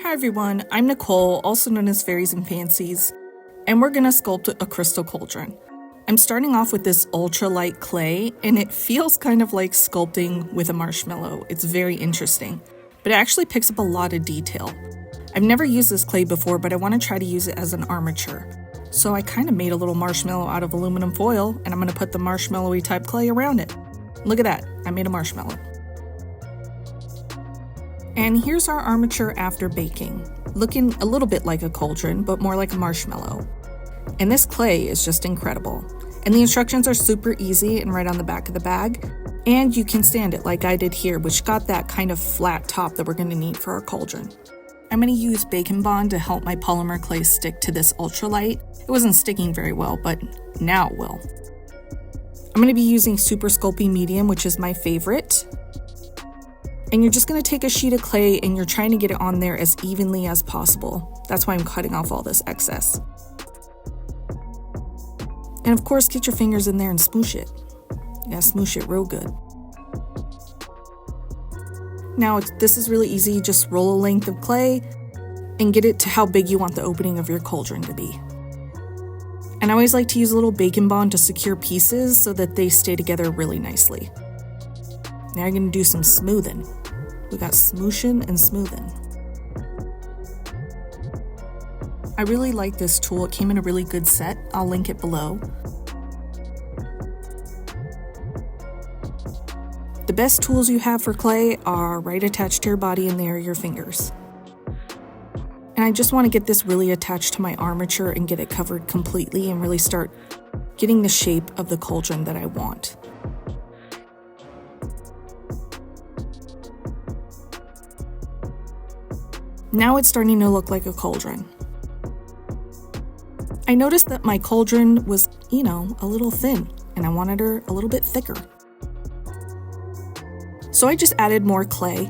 Hi everyone, I'm Nicole, also known as Fairies and Fancies, and we're gonna sculpt a crystal cauldron. I'm starting off with this ultralight clay, and it feels kind of like sculpting with a marshmallow. It's very interesting, but it actually picks up a lot of detail. I've never used this clay before, but I want to try to use it as an armature. So I kind of made a little marshmallow out of aluminum foil, and I'm gonna put the marshmallowy type clay around it. Look at that, I made a marshmallow. And here's our armature after baking, looking a little bit like a cauldron, but more like a marshmallow. And this clay is just incredible. And the instructions are super easy and right on the back of the bag. And you can stand it like I did here, which got that kind of flat top that we're going to need for our cauldron. I'm going to use Bacon Bond to help my polymer clay stick to this ultralight. It wasn't sticking very well, but now it will. I'm going to be using Super Sculpey Medium, which is my favorite. And you're just going to take a sheet of clay and you're trying to get it on there as evenly as possible. That's why I'm cutting off all this excess. And of course, get your fingers in there and smoosh it. You gotta smoosh it real good. Now, this is really easy. Just roll a length of clay and get it to how big you want the opening of your cauldron to be. And I always like to use a little Bacon Bond to secure pieces so that they stay together really nicely. Now you're going to do some smoothing. We got smooshing and smoothing. I really like this tool. It came in a really good set. I'll link it below. The best tools you have for clay are right attached to your body, and they are your fingers. And I just want to get this really attached to my armature and get it covered completely and really start getting the shape of the cauldron that I want. Now it's starting to look like a cauldron. I noticed that my cauldron was, a little thin, and I wanted her a little bit thicker. So I just added more clay,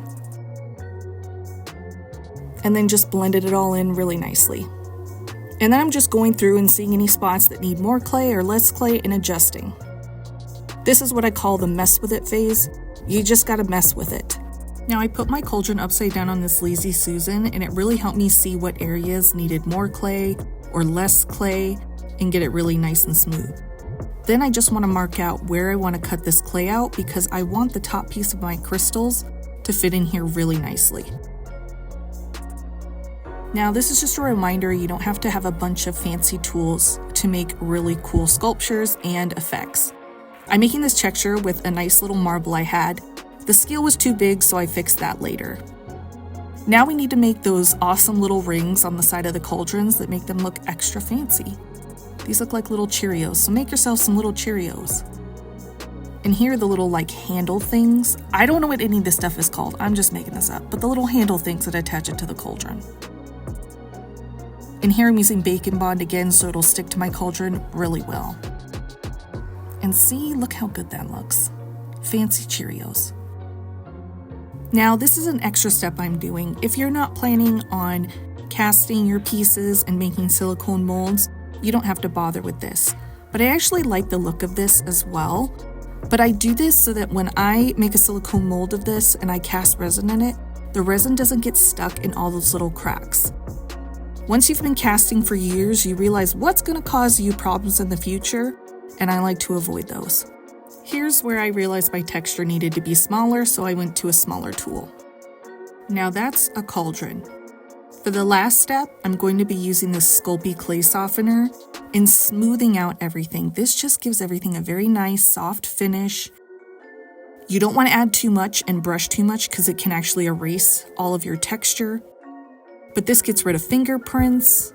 and then just blended it all in really nicely. And then I'm just going through and seeing any spots that need more clay or less clay and adjusting. This is what I call the mess with it phase. You just gotta mess with it. Now I put my cauldron upside down on this Lazy Susan, and it really helped me see what areas needed more clay or less clay and get it really nice and smooth. Then I just want to mark out where I want to cut this clay out because I want the top piece of my crystals to fit in here really nicely. Now this is just a reminder, you don't have to have a bunch of fancy tools to make really cool sculptures and effects. I'm making this texture with a nice little marble I had. The scale was too big, so I fixed that later. Now we need to make those awesome little rings on the side of the cauldrons that make them look extra fancy. These look like little Cheerios, so make yourself some little Cheerios. And here are the little handle things. I don't know what any of this stuff is called, I'm just making this up, but the little handle things that attach it to the cauldron. And here I'm using Bacon Bond again so it'll stick to my cauldron really well. And see, look how good that looks. Fancy Cheerios. Now, this is an extra step I'm doing. If you're not planning on casting your pieces and making silicone molds, you don't have to bother with this. But I actually like the look of this as well. But I do this so that when I make a silicone mold of this and I cast resin in it, the resin doesn't get stuck in all those little cracks. Once you've been casting for years, you realize what's going to cause you problems in the future, and I like to avoid those. Here's where I realized my texture needed to be smaller, so I went to a smaller tool. Now that's a cauldron. For the last step, I'm going to be using this Sculpey clay softener and smoothing out everything. This just gives everything a very nice, soft finish. You don't want to add too much and brush too much because it can actually erase all of your texture. But this gets rid of fingerprints,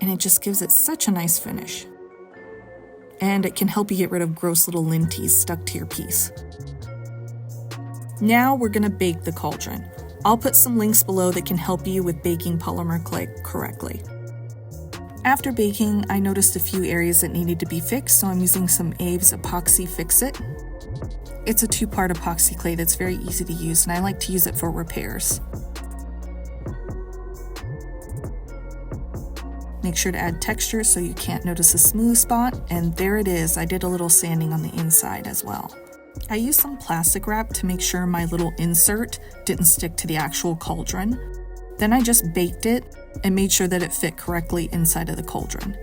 and it just gives it such a nice finish. And it can help you get rid of gross little linties stuck to your piece. Now we're going to bake the cauldron. I'll put some links below that can help you with baking polymer clay correctly. After baking, I noticed a few areas that needed to be fixed, so I'm using some Aves Epoxy Fix-It. It's a 2-part epoxy clay that's very easy to use, and I like to use it for repairs. Make sure to add texture so you can't notice a smooth spot, and there it is. I did a little sanding on the inside as well. I used some plastic wrap to make sure my little insert didn't stick to the actual cauldron. Then I just baked it and made sure that it fit correctly inside of the cauldron.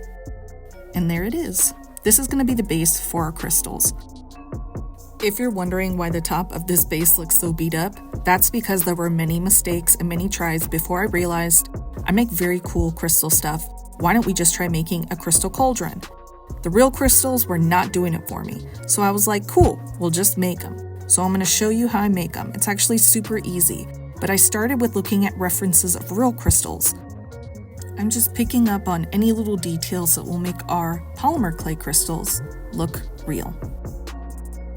And there it is. This is going to be the base for our crystals. If you're wondering why the top of this base looks so beat up, that's because there were many mistakes and many tries before I realized I make very cool crystal stuff. Why don't we just try making a crystal cauldron? The real crystals were not doing it for me, so I was like, cool, we'll just make them. So I'm going to show you how I make them. It's actually super easy, but I started with looking at references of real crystals. I'm just picking up on any little details that will make our polymer clay crystals look real.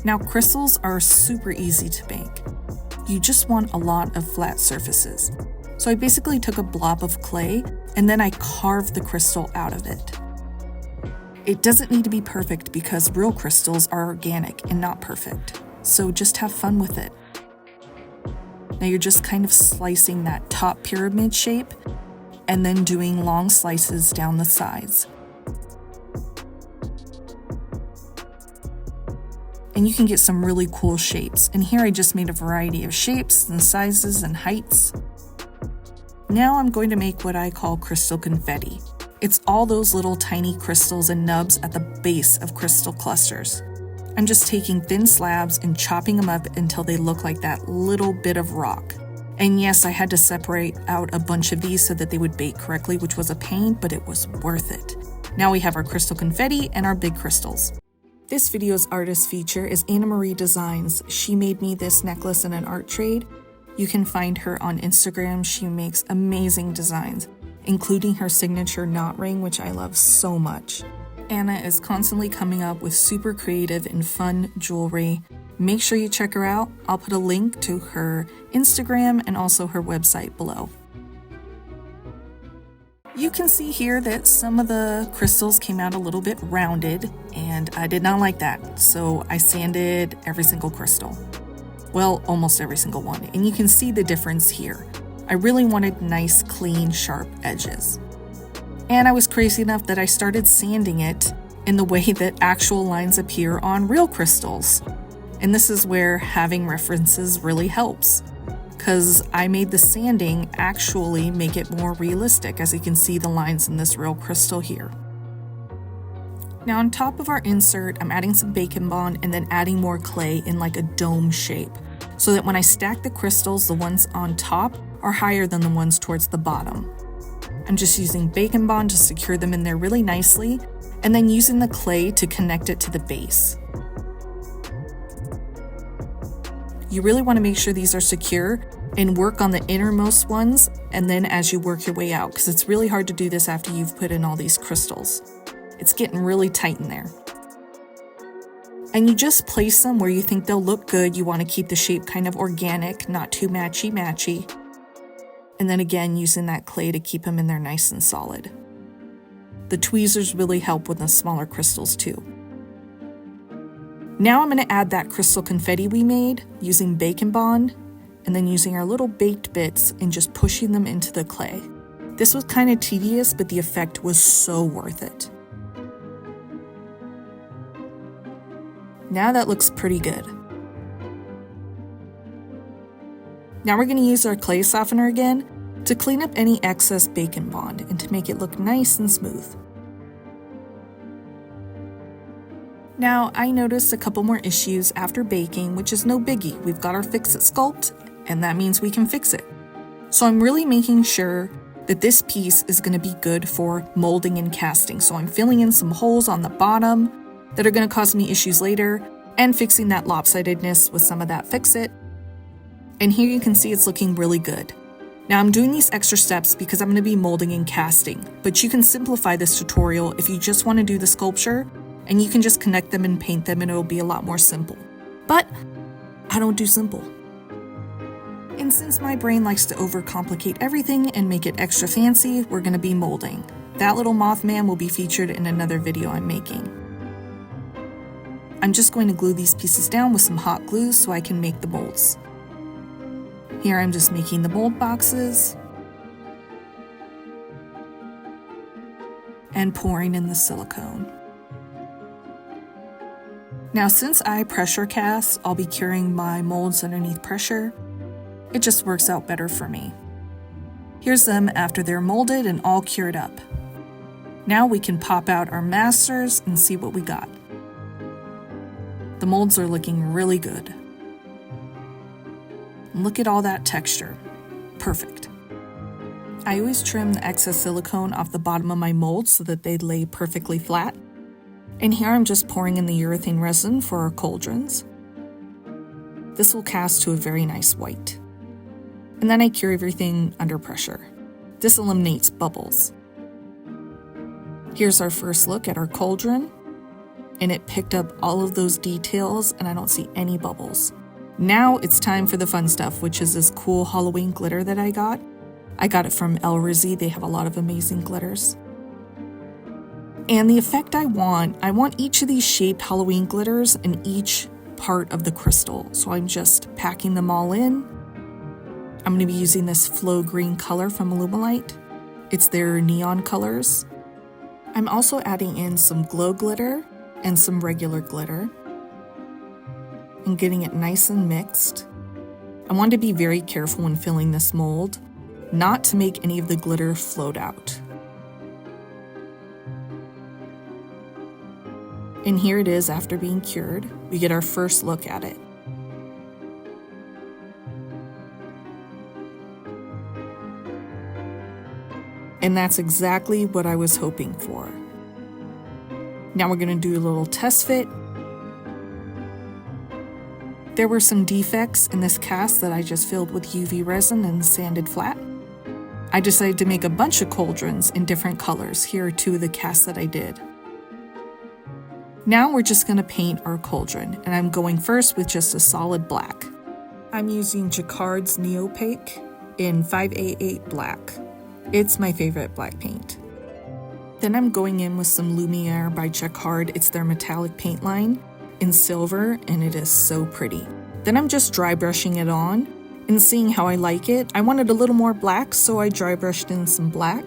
Now, crystals are super easy to make. You just want a lot of flat surfaces. So I basically took a blob of clay and then I carved the crystal out of it. It doesn't need to be perfect because real crystals are organic and not perfect. So just have fun with it. Now you're just kind of slicing that top pyramid shape and then doing long slices down the sides. And you can get some really cool shapes. And here I just made a variety of shapes and sizes and heights. Now I'm going to make what I call crystal confetti. It's all those little tiny crystals and nubs at the base of crystal clusters. I'm just taking thin slabs and chopping them up until they look like that little bit of rock. And yes, I had to separate out a bunch of these so that they would bake correctly, which was a pain, but it was worth it. Now we have our crystal confetti and our big crystals. This video's artist feature is Anna Marie Designs. She made me this necklace in an art trade. You can find her on Instagram. She makes amazing designs, including her signature knot ring, which I love so much. Anna is constantly coming up with super creative and fun jewelry. Make sure you check her out. I'll put a link to her Instagram and also her website below. You can see here that some of the crystals came out a little bit rounded, and I did not like that, so I sanded every single crystal. Well, almost every single one, and you can see the difference here. I really wanted nice, clean, sharp edges. And I was crazy enough that I started sanding it in the way that actual lines appear on real crystals. And this is where having references really helps, because I made the sanding actually make it more realistic, as you can see the lines in this real crystal here. Now on top of our insert, I'm adding some bacon bond and then adding more clay in like a dome shape, so that when I stack the crystals, the ones on top are higher than the ones towards the bottom. I'm just using bacon bond to secure them in there really nicely, and then using the clay to connect it to the base. You really want to make sure these are secure and work on the innermost ones, and then as you work your way out, because it's really hard to do this after you've put in all these crystals. It's getting really tight in there. And you just place them where you think they'll look good. You want to keep the shape kind of organic, not too matchy-matchy. And then again, using that clay to keep them in there nice and solid. The tweezers really help with the smaller crystals too. Now I'm going to add that crystal confetti we made using bacon bond, and then using our little baked bits and just pushing them into the clay. This was kind of tedious, but the effect was so worth it. Now that looks pretty good. Now we're going to use our clay softener again to clean up any excess bacon bond and to make it look nice and smooth. Now I noticed a couple more issues after baking, which is no biggie. We've got our fix at Sculpt, and that means we can fix it. So I'm really making sure that this piece is going to be good for molding and casting. So I'm filling in some holes on the bottom that are going to cause me issues later, and fixing that lopsidedness with some of that fix-it. And here you can see it's looking really good. Now I'm doing these extra steps because I'm going to be molding and casting, but you can simplify this tutorial if you just want to do the sculpture, and you can just connect them and paint them and it'll be a lot more simple. But I don't do simple. And since my brain likes to overcomplicate everything and make it extra fancy, we're going to be molding. That little Mothman will be featured in another video I'm making. I'm just going to glue these pieces down with some hot glue so I can make the molds. Here I'm just making the mold boxes and pouring in the silicone. Now since I pressure cast, I'll be curing my molds underneath pressure. It just works out better for me. Here's them after they're molded and all cured up. Now we can pop out our masters and see what we got. The molds are looking really good. Look at all that texture. Perfect. I always trim the excess silicone off the bottom of my molds so that they lay perfectly flat. And here I'm just pouring in the urethane resin for our cauldrons. This will cast to a very nice white. And then I cure everything under pressure. This eliminates bubbles. Here's our first look at our cauldron, and it picked up all of those details and I don't see any bubbles. Now it's time for the fun stuff, which is this cool Halloween glitter that I got. I got it from El Rizzi. They have a lot of amazing glitters. And the effect I want each of these shaped Halloween glitters in each part of the crystal. So I'm just packing them all in. I'm going to be using this Flow Green color from Alumilite. It's their neon colors. I'm also adding in some glow glitter and some regular glitter and getting it nice and mixed. I want to be very careful when filling this mold, not to make any of the glitter float out. And here it is after being cured. We get our first look at it. And that's exactly what I was hoping for. Now we're going to do a little test fit. There were some defects in this cast that I just filled with UV resin and sanded flat. I decided to make a bunch of cauldrons in different colors. Here are two of the casts that I did. Now we're just going to paint our cauldron, and I'm going first with just a solid black. I'm using Jacquard's Neopaque in 5A8 black. It's my favorite black paint. Then I'm going in with some Lumiere by Jacquard. It's their metallic paint line in silver, and it is so pretty. Then I'm just dry brushing it on and seeing how I like it. I wanted a little more black, so I dry brushed in some black.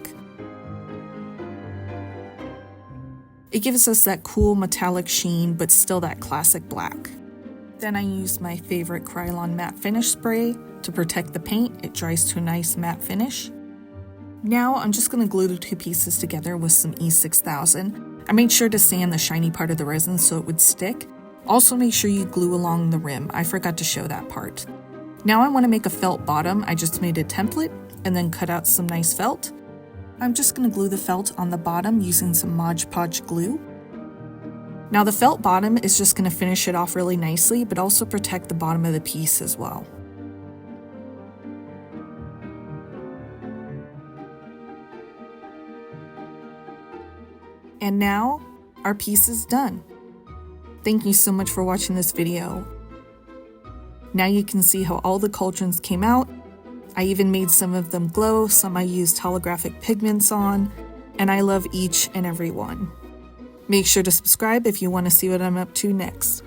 It gives us that cool metallic sheen, but still that classic black. Then I used my favorite Krylon matte finish spray to protect the paint. It dries to a nice matte finish. Now I'm just going to glue the two pieces together with some E6000. I made sure to sand the shiny part of the resin so it would stick. Also make sure you glue along the rim. I forgot to show that part. Now I want to make a felt bottom. I just made a template and then cut out some nice felt. I'm just going to glue the felt on the bottom using some Mod Podge glue. Now the felt bottom is just going to finish it off really nicely, but also protect the bottom of the piece as well. And now our piece is done. Thank you so much for watching this video. Now you can see how all the cauldrons came out. I even made some of them glow, some I used holographic pigments on, and I love each and every one. Make sure to subscribe if you want to see what I'm up to next.